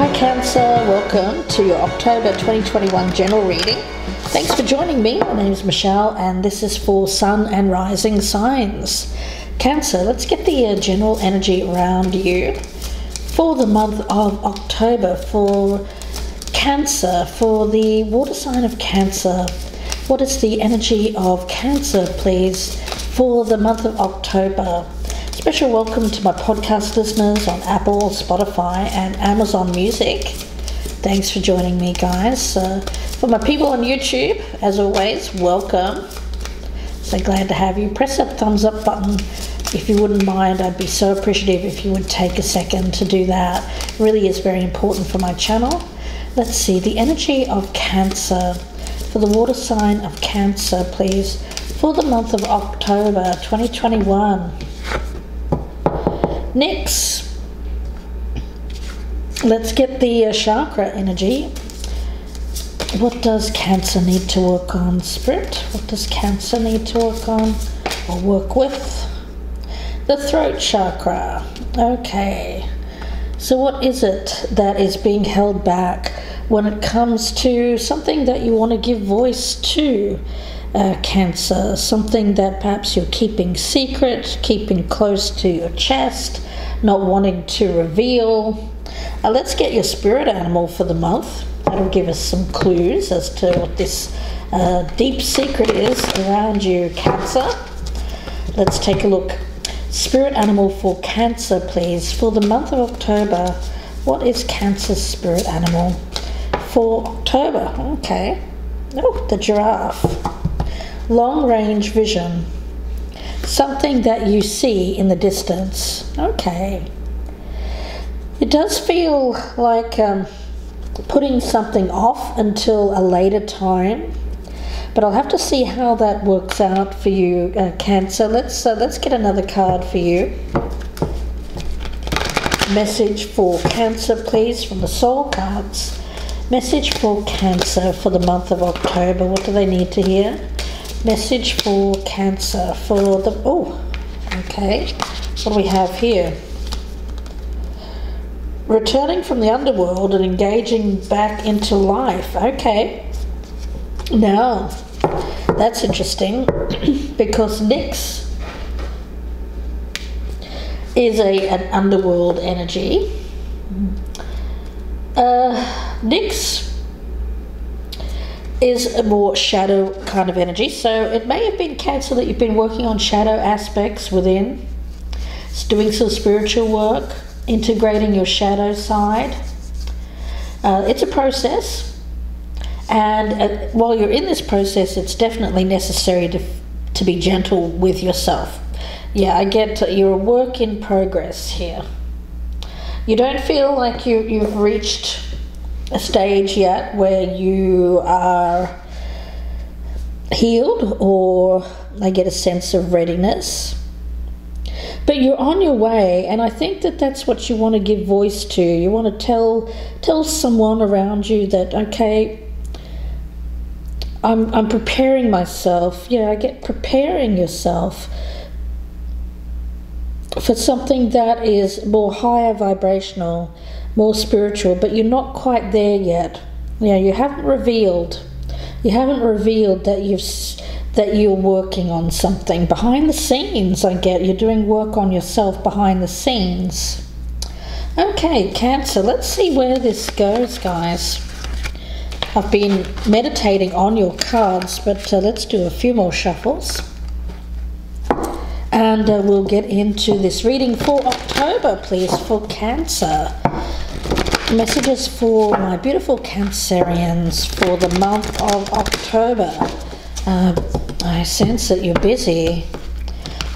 Hi Cancer, welcome to your October 2021 general reading. Thanks for joining me. My name is Michelle and this is for Sun and Rising signs. Cancer, let's get the general energy around you for the month of October for Cancer, for the water sign of Cancer. What is the energy of Cancer, please, for the month of October? Special welcome to my podcast listeners on Apple, Spotify and Amazon Music. Thanks for joining me, guys. For my people on YouTube, as always, welcome. So glad to have you. Press that thumbs up button if you wouldn't mind. I'd be so appreciative if you would take a second to do that. It really is very important for my channel. Let's see, the energy of Cancer, for the water sign of Cancer, please, for the month of October 2021. Next, let's get the chakra energy. What does Cancer need to work on, Spirit? What does Cancer need to work on or work with? The throat chakra. Okay. So what is it that is being held back when it comes to something that you want to give voice to? Cancer, something that perhaps you're keeping secret, keeping close to your chest, not wanting to reveal. Let's get your spirit animal for the month. That'll give us some clues as to what this deep secret is around you, Cancer. Let's take a look. Spirit animal for Cancer, please, for the month of October. What is Cancer's spirit animal for October? Okay. Oh, the giraffe. Long range vision, something that you see in the distance. Okay. It does feel like putting something off until a later time, but I'll have to see how that works out for you, Cancer. Let's get another card for you. Message for Cancer, please, from the soul cards. Message for Cancer for the month of October. What do they need to hear? Message for Cancer for the... Oh, okay. What do we have here? Returning from the underworld and engaging back into life. Okay. Now, that's interesting because Nyx is an underworld energy. Nyx is a more shadow kind of energy, so it may have been Cancer that you've been working on shadow aspects within, doing some spiritual work, integrating your shadow side. It's a process, and while you're in this process, it's definitely necessary to be gentle with yourself. Yeah, I get you're a work in progress here. You don't feel like you've reached a stage yet where you are healed, or I get a sense of readiness, but you're on your way, and I think that that's what you want to give voice to. You want to tell someone around you that, okay, I'm preparing myself. Yeah, I get preparing yourself for something that is more higher vibrational, more spiritual, but you're not quite there yet. Yeah, you haven't revealed that you're working on something behind the scenes. I get you're doing work on yourself behind the scenes. Okay, Cancer, let's see where this goes, guys. I've been meditating on your cards, but let's do a few more shuffles. And we'll get into this reading for October, please, for Cancer. Messages for my beautiful Cancerians for the month of October. I sense that you're busy,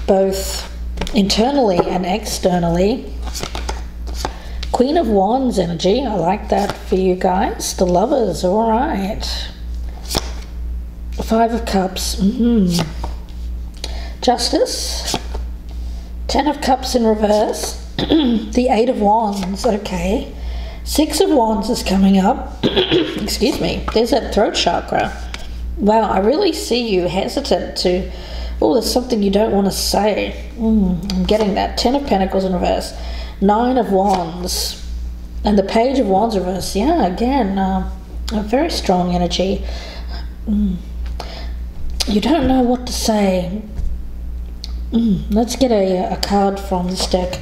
both internally and externally. Queen of Wands energy, I like that for you guys. The Lovers, all right. Five of Cups, Justice, Ten of Cups in reverse, the Eight of Wands, okay. Six of Wands is coming up. Excuse me, there's that throat chakra. Wow, I really see you hesitant to, oh, there's something you don't want to say. I'm getting that. Ten of Pentacles in reverse. Nine of Wands. And the Page of Wands reverse, yeah, again, a very strong energy. You don't know what to say. Let's get a card from this deck.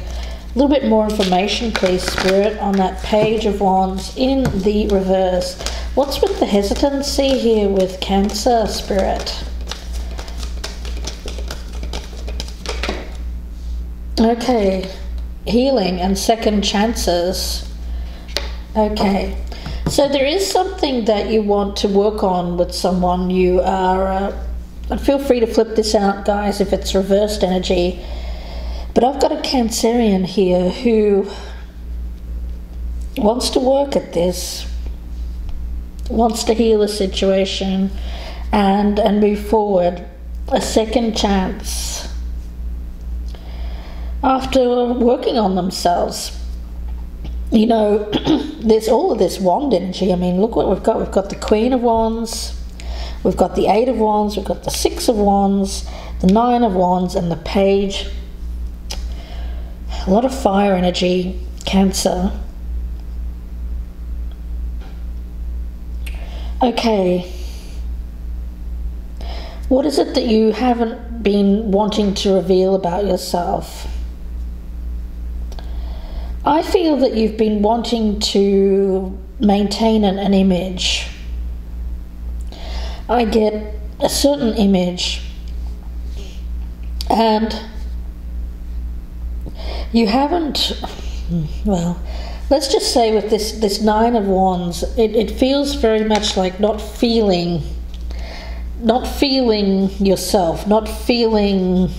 A little bit more information, please, Spirit, on that Page of Wands in the reverse. What's with the hesitancy here with Cancer, Spirit? Okay, healing and second chances. Okay, so there is something that you want to work on with someone. You are, feel free to flip this out, guys, if it's reversed energy. But I've got a Cancerian here who wants to work at this, wants to heal the situation and move forward. A second chance after working on themselves. You know, there's all of this wand energy. I mean, look what we've got. We've got the Queen of Wands, we've got the 8 of Wands, we've got the 6 of Wands, the 9 of Wands, and the Page. A lot of fire energy, Cancer. Okay. What is it that you haven't been wanting to reveal about yourself? I feel that you've been wanting to maintain an image. I get a certain image, and you haven't, well, let's just say with this 9 of Wands, it feels very much like not feeling yourself, not feeling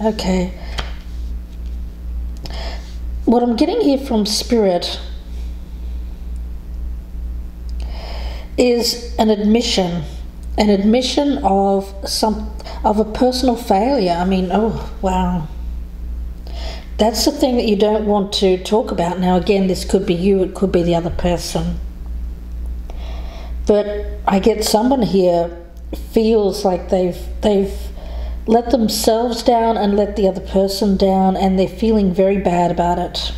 okay. What I'm getting here from Spirit is an admission of a personal failure. I mean, oh wow, that's the thing that you don't want to talk about. Now again, this could be you, it could be the other person, but I get someone here feels like they've let themselves down and let the other person down, and they're feeling very bad about it.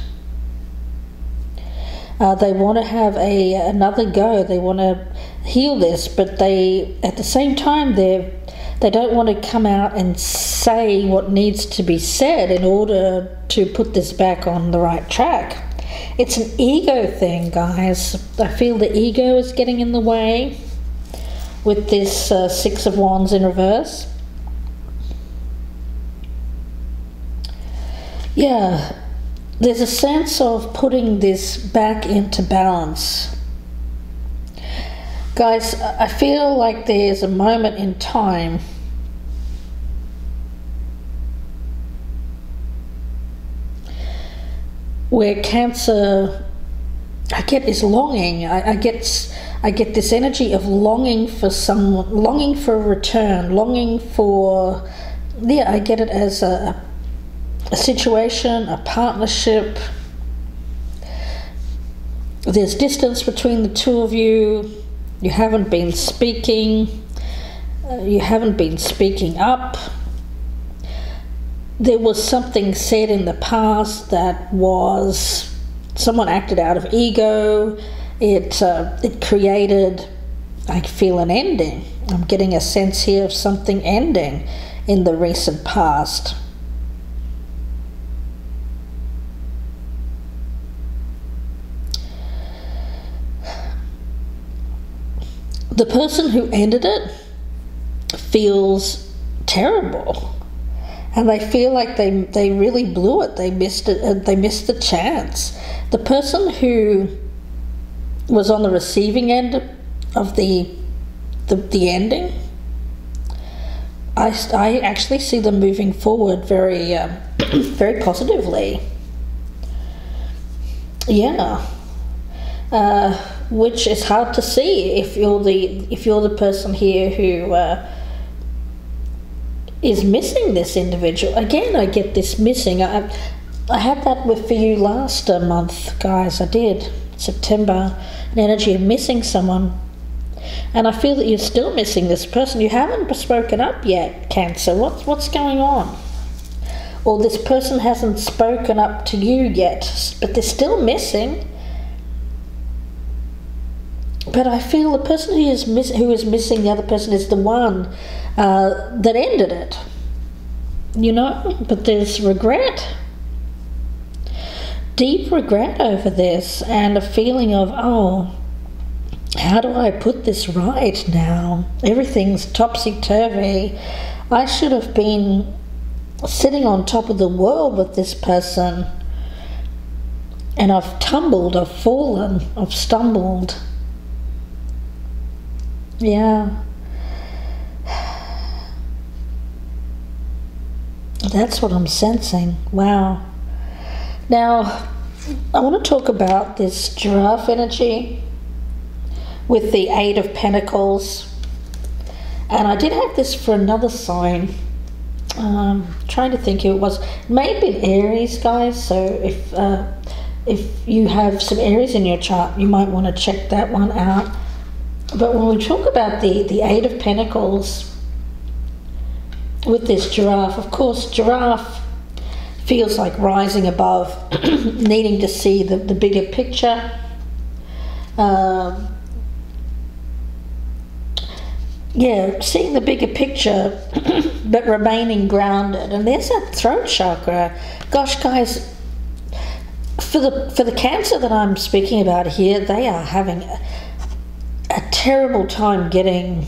They want to have another go. They want to heal this, but at the same time, they don't want to come out and say what needs to be said in order to put this back on the right track. It's an ego thing, guys. I feel the ego is getting in the way with this 6 of Wands in reverse. Yeah, there's a sense of putting this back into balance. Guys, I feel like there's a moment in time where Cancer, I get this longing. I get this energy of longing for someone, longing for a return, longing for, yeah, I get it as a situation, a partnership. There's distance between the two of you. You haven't been speaking. You haven't been speaking up. There was something said in the past that was, someone acted out of ego. It created, I feel, an ending. I'm getting a sense here of something ending in the recent past. The person who ended it feels terrible, and they feel like they really blew it. They missed it. They missed the chance. The person who was on the receiving end of the ending, I actually see them moving forward very very positively. Yeah. Which is hard to see if you're the person here who is missing this individual. Again, I get this missing. I had that for you last month, guys. I did. September, an energy of missing someone. And I feel that you're still missing this person. You haven't spoken up yet, Cancer. What's going on? Or this person hasn't spoken up to you yet, but they're still missing. But I feel the person who is missing the other person is the one that ended it. You know, but there's regret. Deep regret over this, and a feeling of, oh, how do I put this right now? Everything's topsy-turvy. I should have been sitting on top of the world with this person, and I've tumbled, I've fallen, I've stumbled. Yeah. That's what I'm sensing. Wow. Now, I want to talk about this giraffe energy with the Eight of Pentacles. And I did have this for another sign. Trying to think who it was. It may have been Aries, guys. So if you have some Aries in your chart, you might want to check that one out. But when we talk about the Eight of Pentacles with this giraffe, of course, giraffe feels like rising above, needing to see the bigger picture. Yeah, seeing the bigger picture, but remaining grounded. And there's that throat chakra. Gosh, guys, for the Cancer that I'm speaking about here, they are having a terrible time getting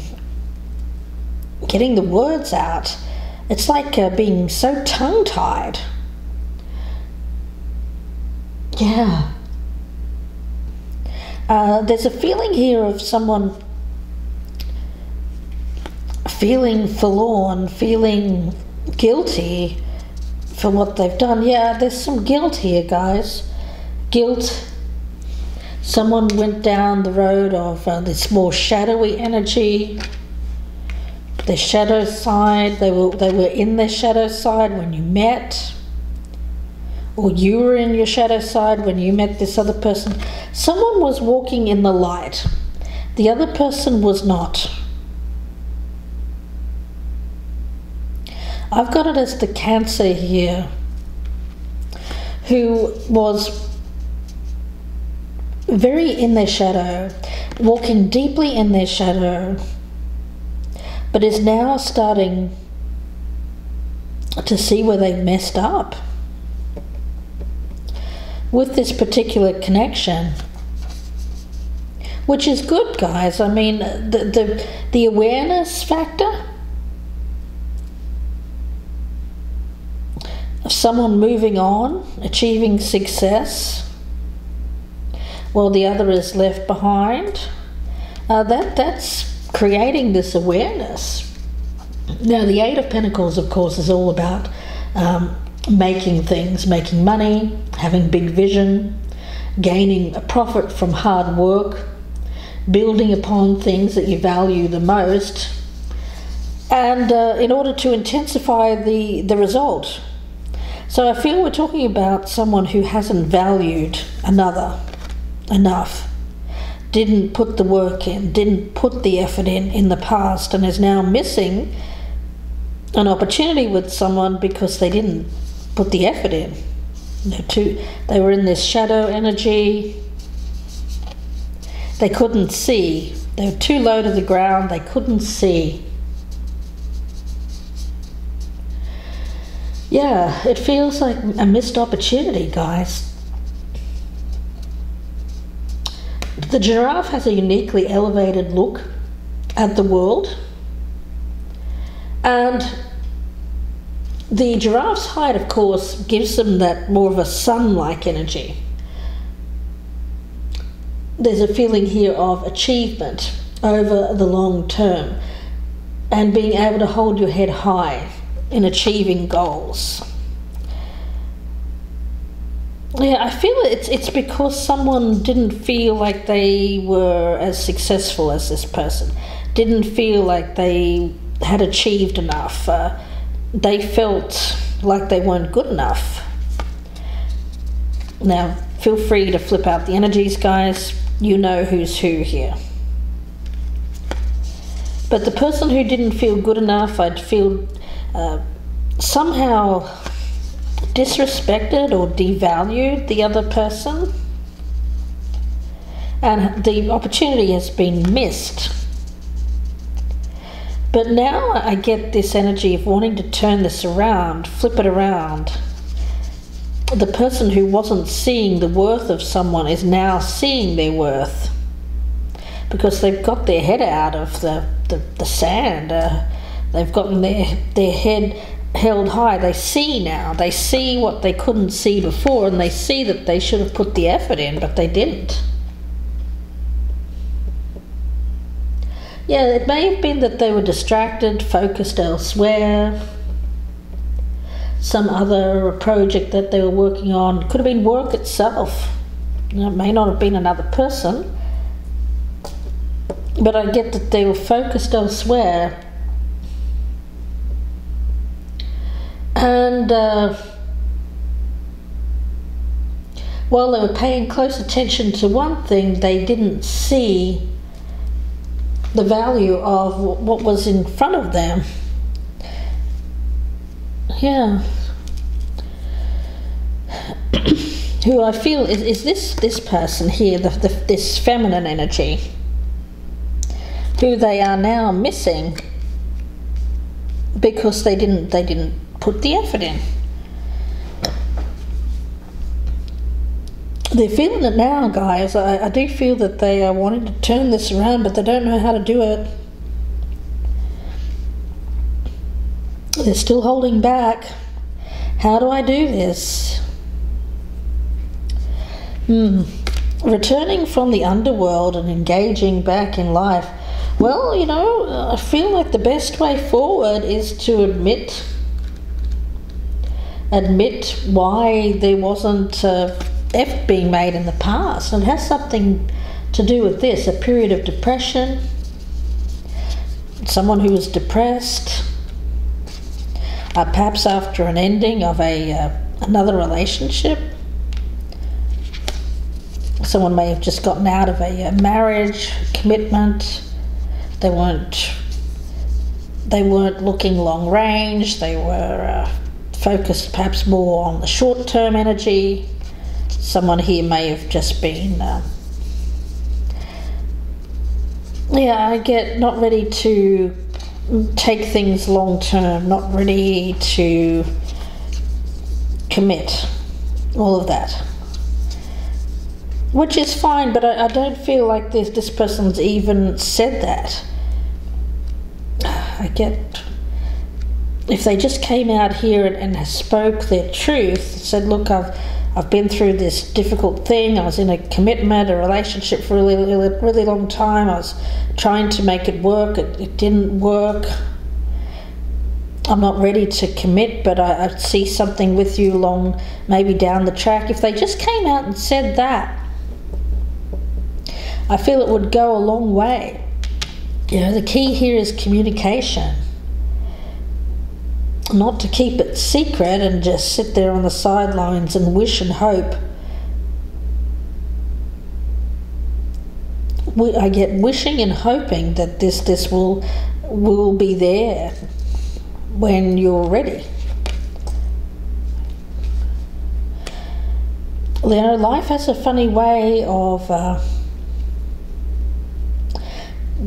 the words out. It's like being so tongue-tied. Yeah. There's a feeling here of someone feeling forlorn, feeling guilty for what they've done. Yeah, there's some guilt here, guys. Guilt. Someone went down the road of this more shadowy energy. Their shadow side. They were in their shadow side when you met. Or you were in your shadow side when you met this other person. Someone was walking in the light. The other person was not. I've got it as the Cancer here, who was very in their shadow, walking deeply in their shadow, but is now starting to see where they've messed up with this particular connection, which is good, guys. I mean, the awareness factor of someone moving on, achieving success, while the other is left behind, that's creating this awareness. Now, the Eight of Pentacles, of course, is all about making things, making money, having big vision, gaining a profit from hard work, building upon things that you value the most, and in order to intensify the result. So I feel we're talking about someone who hasn't valued another enough, didn't put the work in, didn't put the effort in the past, and is now missing an opportunity with someone because they didn't put the effort in. They were in this shadow energy. They couldn't see. They were too low to the ground. They couldn't see. Yeah, it feels like a missed opportunity, guys. The giraffe has a uniquely elevated look at the world, and the giraffe's height, of course, gives them that more of a sun-like energy. There's a feeling here of achievement over the long term and being able to hold your head high in achieving goals. Yeah, I feel it's because someone didn't feel like they were as successful as this person, didn't feel like they had achieved enough. They felt like they weren't good enough. Now, feel free to flip out the energies, guys. You know who's who here. But the person who didn't feel good enough, I'd feel somehow disrespected or devalued the other person, and the opportunity has been missed. But now I get this energy of wanting to turn this around, flip it around. The person who wasn't seeing the worth of someone is now seeing their worth, because they've got their head out of the sand. They've gotten their head held high. They see now. They see what they couldn't see before, and they see that they should have put the effort in, but they didn't. Yeah, it may have been that they were distracted, focused elsewhere. Some other project that they were working on. Could have been work itself. It may not have been another person. But I get that they were focused elsewhere. And while they were paying close attention to one thing, they didn't see the value of what was in front of them. Yeah. Who I feel is this person here, this feminine energy, who they are now missing because they didn't put the effort in. They're feeling it now, guys. I do feel that they are wanting to turn this around, but they don't know how to do it. They're still holding back. How do I do this? Returning from the underworld and engaging back in life. Well, you know, I feel like the best way forward is to admit why there wasn't effort being made in the past. And it has something to do with this, a period of depression, someone who was depressed, perhaps after an ending of another relationship. Someone may have just gotten out of a marriage, commitment. They weren't looking long range. They were focused perhaps more on the short-term energy. Someone here may have just been, I get not ready to take things long-term, not ready to commit, all of that. Which is fine, but I don't feel like this person's even said that. I get, if they just came out here and spoke their truth, said, look, I've been through this difficult thing. I was in a commitment, a relationship for a really long time. I was trying to make it work. It didn't work. I'm not ready to commit, but I see something with you maybe down the track. If they just came out and said that, I feel it would go a long way. You know, the key here is communication. Not to keep it secret and just sit there on the sidelines and wish and hope. I get wishing and hoping that this will be there when you're ready. You know, life has a funny way of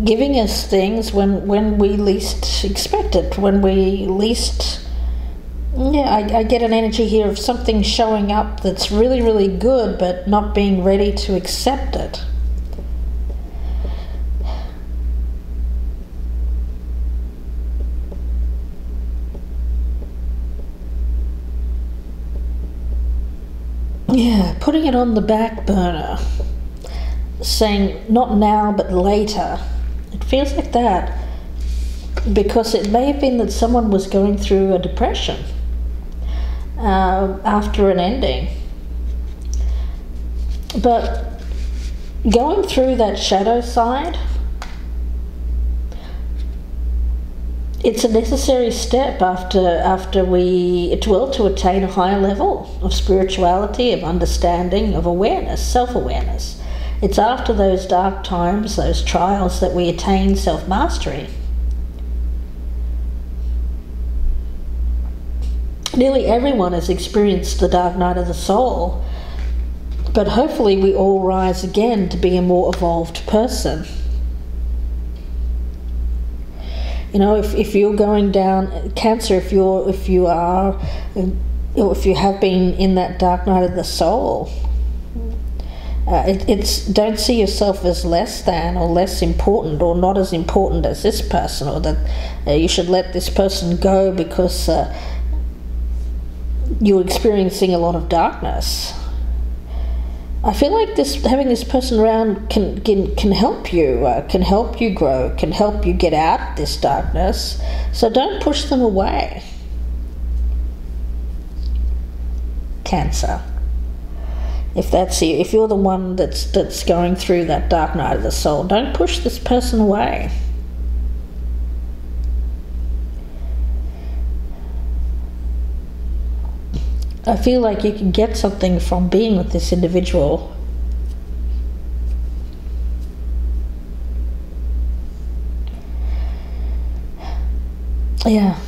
giving us things when we least expect it, when we least... I get an energy here of something showing up that's really, really good, but not being ready to accept it. Yeah, putting it on the back burner, saying not now but later. It feels like that because it may have been that someone was going through a depression after an ending. But going through that shadow side, it's a necessary step to attain a higher level of spirituality, of understanding, of awareness, self-awareness. It's after those dark times, those trials, that we attain self-mastery. nearly everyone has experienced the dark night of the soul, but hopefully we all rise again to be a more evolved person. You know, if you're going down Cancer, if you have been in that dark night of the soul, don't see yourself as less than or less important or not as important as this person, or that you should let this person go because you're experiencing a lot of darkness. I feel like having this person around can help you, can help you grow, can help you get out of this darkness. So don't push them away, Cancer. If that's you, if you're the one that's going through that dark night of the soul, don't push this person away. I feel like you can get something from being with this individual. Yeah.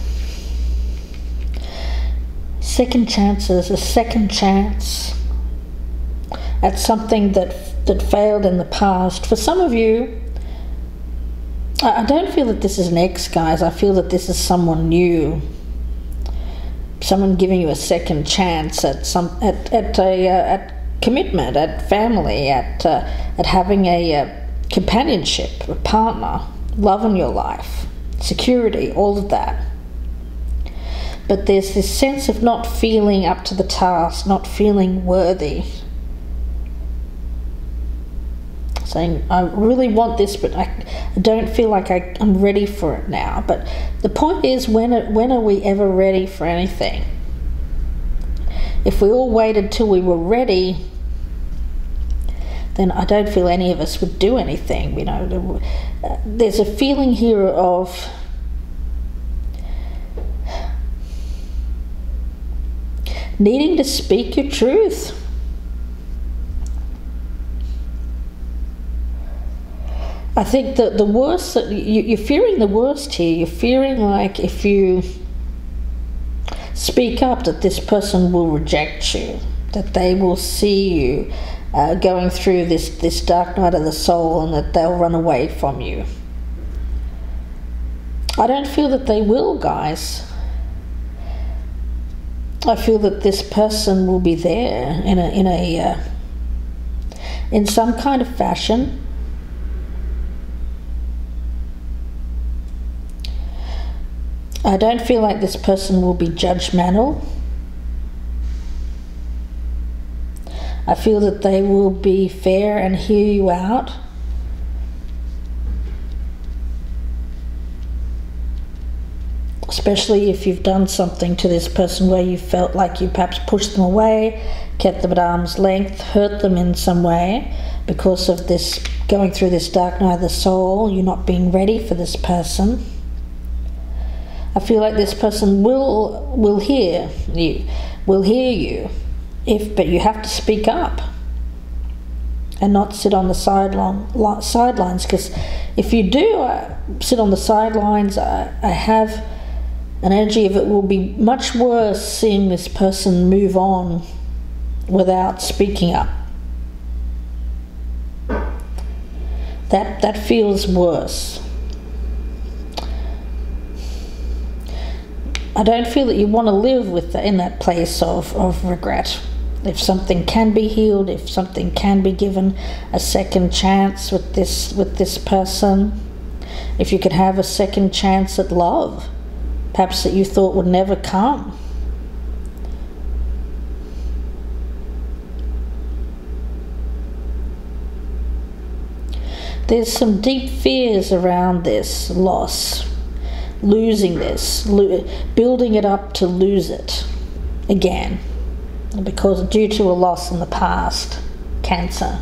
Second chances, a second chance at something that failed in the past. For some of you, I don't feel that this is an ex, guys. I feel that this is someone new. Someone giving you a second chance at commitment, at family, at having a companionship, a partner, love in your life, security, all of that. But there's this sense of not feeling up to the task, not feeling worthy. Saying, I really want this, but I don't feel like I'm ready for it now. But the point is, when are we ever ready for anything? If we all waited till we were ready, then I don't feel any of us would do anything. You know, there's a feeling here of needing to speak your truth. I think that the worst, you're fearing the worst here. You're fearing like if you speak up that this person will reject you, that they will see you going through this dark night of the soul, and that they'll run away from you. I don't feel that they will, guys. I feel that this person will be there in some kind of fashion. I don't feel like this person will be judgmental. I feel that they will be fair and hear you out. Especially if you've done something to this person where you felt like you perhaps pushed them away, kept them at arm's length, hurt them in some way because of this, going through this dark night of the soul, you're not being ready for this person. I feel like this person will hear you, but you have to speak up and not sit on the sidelines. Because if you do sit on the sidelines, I have an energy of it will be much worse seeing this person move on without speaking up. That feels worse. I don't feel that you want to live in that place of regret. If something can be healed, if something can be given a second chance with this person, if you could have a second chance at love, perhaps that you thought would never come. There's some deep fears around this loss. Losing this, building it up to lose it again, because due to a loss in the past, Cancer.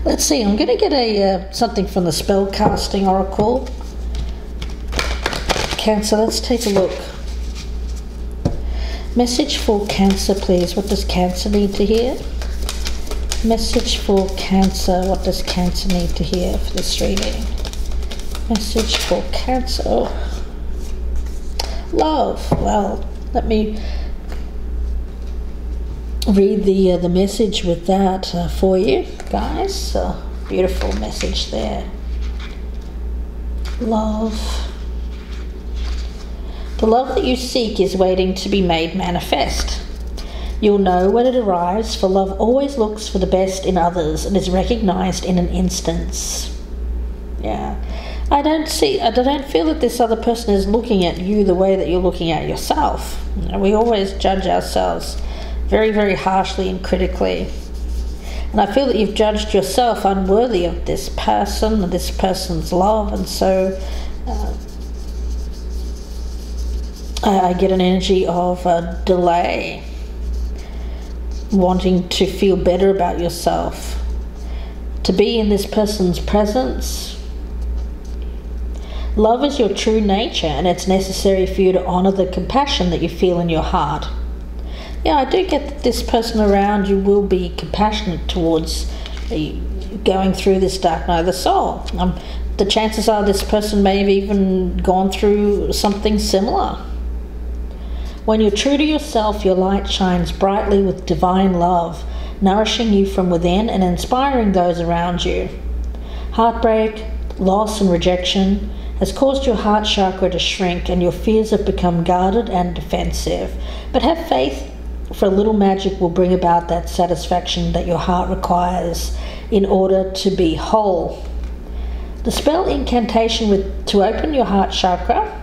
Let's see, I'm going to get something from the Spellcasting Oracle. Cancer, let's take a look. Message for Cancer, please. What does Cancer need to hear? Message for Cancer. What does Cancer need to hear for this reading? Message for Cancer. Love. Well, let me read the message with that for you guys. Beautiful message there. Love. The love that you seek is waiting to be made manifest. You'll know when it arrives, for love always looks for the best in others and is recognized in an instance. Yeah. I don't feel that this other person is looking at you the way that you're looking at yourself. We always judge ourselves very, very harshly and critically. And I feel that you've judged yourself unworthy of this person, and this person's love, and so I get an energy of delay, wanting to feel better about yourself, to be in this person's presence. Love is your true nature, and it's necessary for you to honor the compassion that you feel in your heart. Yeah, I do get that this person around you will be compassionate towards going through this dark night of the soul. The chances are this person may have even gone through something similar. When you're true to yourself, your light shines brightly with divine love, nourishing you from within and inspiring those around you. Heartbreak, loss and rejection has caused your heart chakra to shrink, and your fears have become guarded and defensive. But have faith, for a little magic will bring about that satisfaction that your heart requires in order to be whole. The spell incantation to open your heart chakra: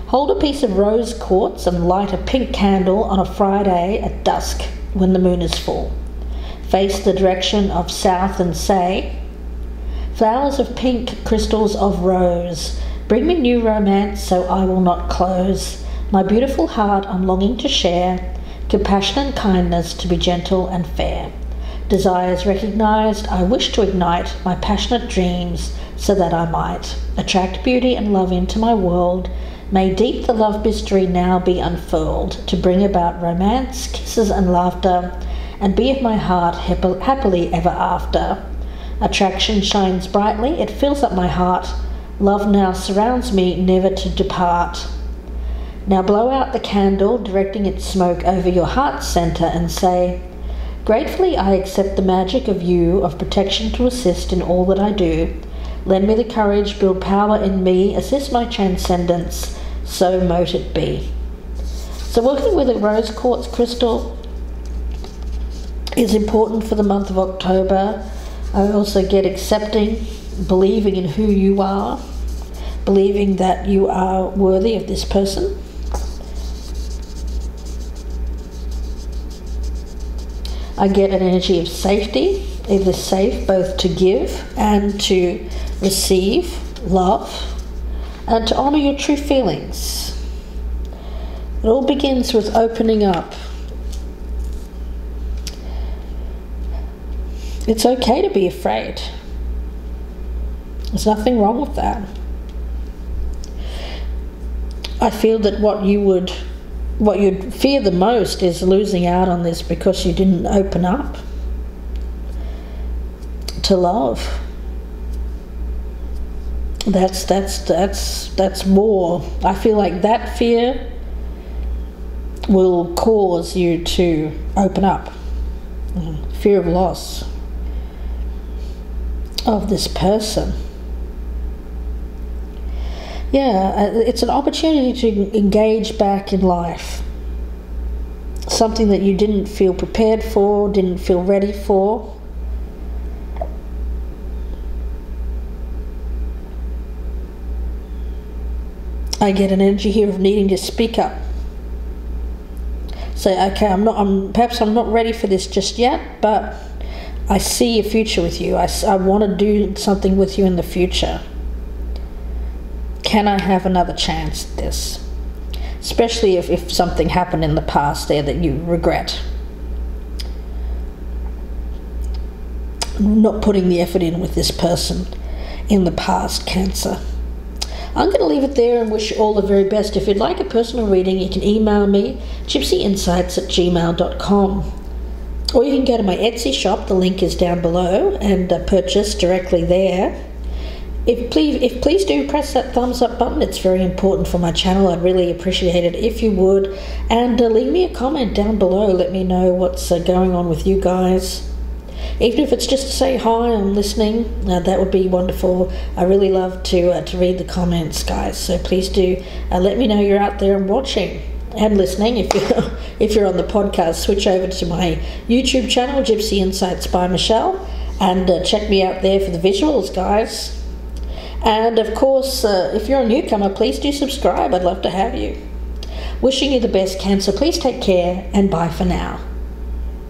hold a piece of rose quartz and light a pink candle on a Friday at dusk when the moon is full. Face the direction of south and say, flowers of pink, crystals of rose, bring me new romance so I will not close. My beautiful heart I'm longing to share, compassion and kindness to be gentle and fair. Desires recognized, I wish to ignite my passionate dreams so that I might attract beauty and love into my world. May deep the love mystery now be unfurled to bring about romance, kisses and laughter, and be of my heart happily ever after. Attraction shines brightly, it fills up my heart. Love now surrounds me, never to depart. Now blow out the candle, directing its smoke over your heart center, and say, gratefully I accept the magic of you, of protection to assist in all that I do. Lend me the courage, build power in me, assist my transcendence, so mote it be. So working with a rose quartz crystal is important for the month of October. I also get accepting, believing in who you are, believing that you are worthy of this person. I get an energy of safety. It is safe both to give and to receive love and to honor your true feelings. It all begins with opening up. It's okay to be afraid. There's nothing wrong with that. I feel that what you'd fear the most is losing out on this because you didn't open up to love. That's more. I feel like that fear will cause you to open up. Fear of loss of this person. Yeah, it's an opportunity to engage back in life. Something that you didn't feel prepared for, didn't feel ready for. I get an energy here of needing to speak up. Say, okay, perhaps I'm not ready for this just yet, but I see a future with you. I want to do something with you in the future. Can I have another chance at this? Especially if something happened in the past there that you regret. Not putting the effort in with this person in the past, Cancer. I'm going to leave it there and wish you all the very best. If you'd like a personal reading, you can email me, gypsyinsights@gmail.com. Or you can go to my Etsy shop, the link is down below, and purchase directly there. Please do press that thumbs up button. It's very important for my channel. I'd really appreciate it if you would. And leave me a comment down below. Let me know what's going on with you guys. Even if it's just to say hi, I'm listening, that would be wonderful. I really love to read the comments, guys. So please do let me know you're out there and watching and listening. If you're on the podcast, switch over to my YouTube channel, Gypsy Insights by Michelle, and check me out there for the visuals, guys. And of course, if you're a newcomer, please do subscribe. I'd love to have you. Wishing you the best, Cancer. Please take care, and bye for now.